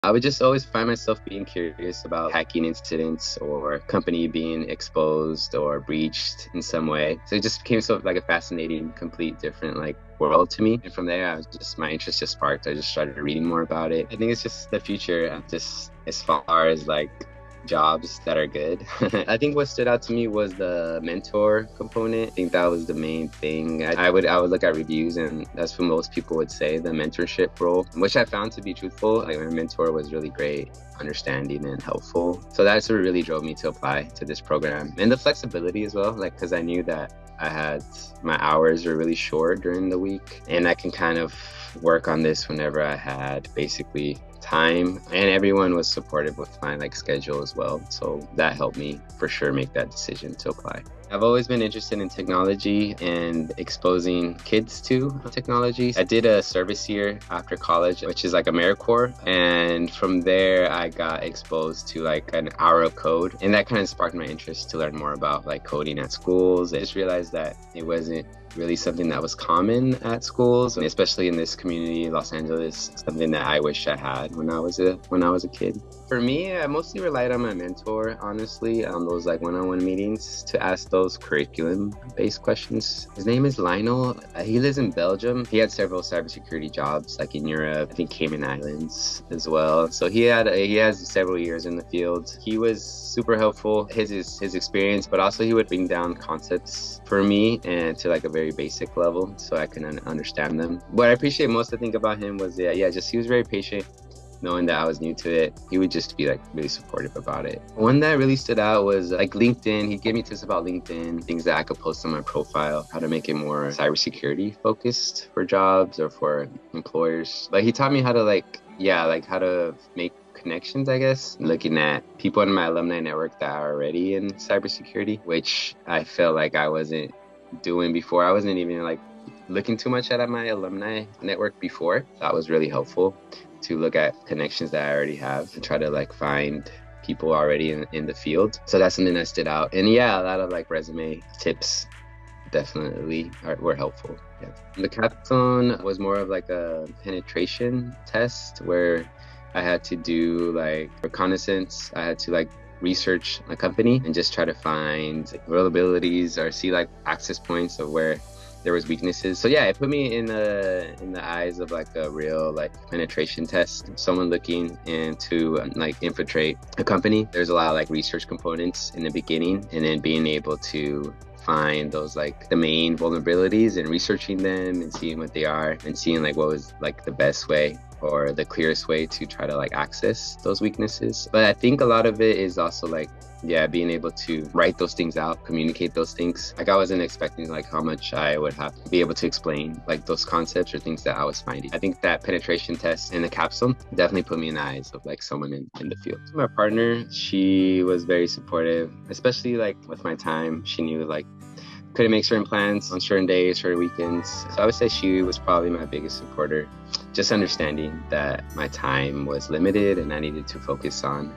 I would just always find myself being curious about hacking incidents or company being exposed or breached in some way. So it just became sort of like a fascinating, complete different like world to me. And from there, my interest just sparked. I just started reading more about it. I think it's just the future, just as far as like jobs that are good. I think what stood out to me was the mentor component. I think that was the main thing. I would look at reviews, and that's what most people would say, the mentorship role, which I found to be truthful. Like my mentor was really great, understanding and helpful. So that's what really drove me to apply to this program, and the flexibility as well. Like because I knew that I had my hours were really short during the week, and I can kind of work on this whenever I had basically time, and everyone was supportive with my like schedule as well, so that helped me for sure make that decision to apply. I've always been interested in technology and exposing kids to technology. I did a service year after college, which is like AmeriCorps, and from there I got exposed to like an hour of code, and that kind of sparked my interest to learn more about like coding at schools. I just realized that it wasn't really something that was common at schools, and especially in this community, Los Angeles, something that I wish I had when I was a kid. For me, I mostly relied on my mentor, honestly, on those like one-on-one meetings to ask those curriculum-based questions. His name is Lionel. He lives in Belgium. He had several cybersecurity jobs, like in Europe, I think Cayman Islands as well. So he has several years in the field. He was super helpful. His experience, but also he would bring down concepts for me and to like a very basic level, so I can understand them. What I appreciate most, I think, about him was just he was very patient. Knowing that I was new to it, he would just be like really supportive about it. One that really stood out was like LinkedIn. He gave me tips about LinkedIn, things that I could post on my profile, how to make it more cybersecurity focused for jobs or for employers. Like he taught me how to how to make connections, I guess, looking at people in my alumni network that are already in cybersecurity, which I felt like I wasn't doing before. I wasn't even like looking too much at my alumni network before. That was really helpful to look at connections that I already have and try to like find people already in the field. So that's something that stood out. And yeah, a lot of like resume tips definitely were helpful. Yeah. The hackathon was more of like a penetration test where I had to do like reconnaissance. I had to like research a company and just try to find vulnerabilities or see like access points of where there was weaknesses. So yeah, it put me in the eyes of like a real like penetration test. Someone looking into like infiltrate a company. There's a lot of like research components in the beginning, and then being able to find those like the main vulnerabilities and researching them and seeing what they are and seeing like what was like the best way or the clearest way to try to like access those weaknesses. But I think a lot of it is also like being able to write those things out, communicate those things. Like I wasn't expecting like how much I would have to be able to explain like those concepts or things that I was finding. I think that penetration test in the capstone definitely put me in the eyes of like someone in the field. My partner, she was very supportive, especially like with my time. She knew like couldn't make certain plans on certain days, certain weekends. So I would say she was probably my biggest supporter, just understanding that my time was limited and I needed to focus on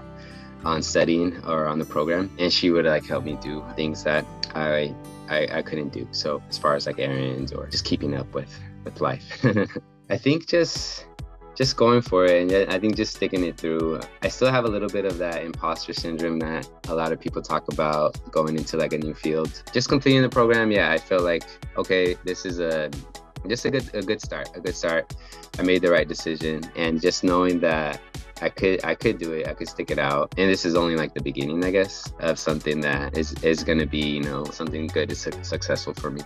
studying or on the program, and she would like help me do things that I couldn't do. So as far as like errands or just keeping up with life. I think just going for it, and I think just sticking it through. I still have a little bit of that imposter syndrome that a lot of people talk about going into like a new field. Just completing the program, I felt like, okay, this is just a good start. I made the right decision, and just knowing that I could do it, I could stick it out. And this is only like the beginning, I guess, of something that is going to be, something good, is successful for me.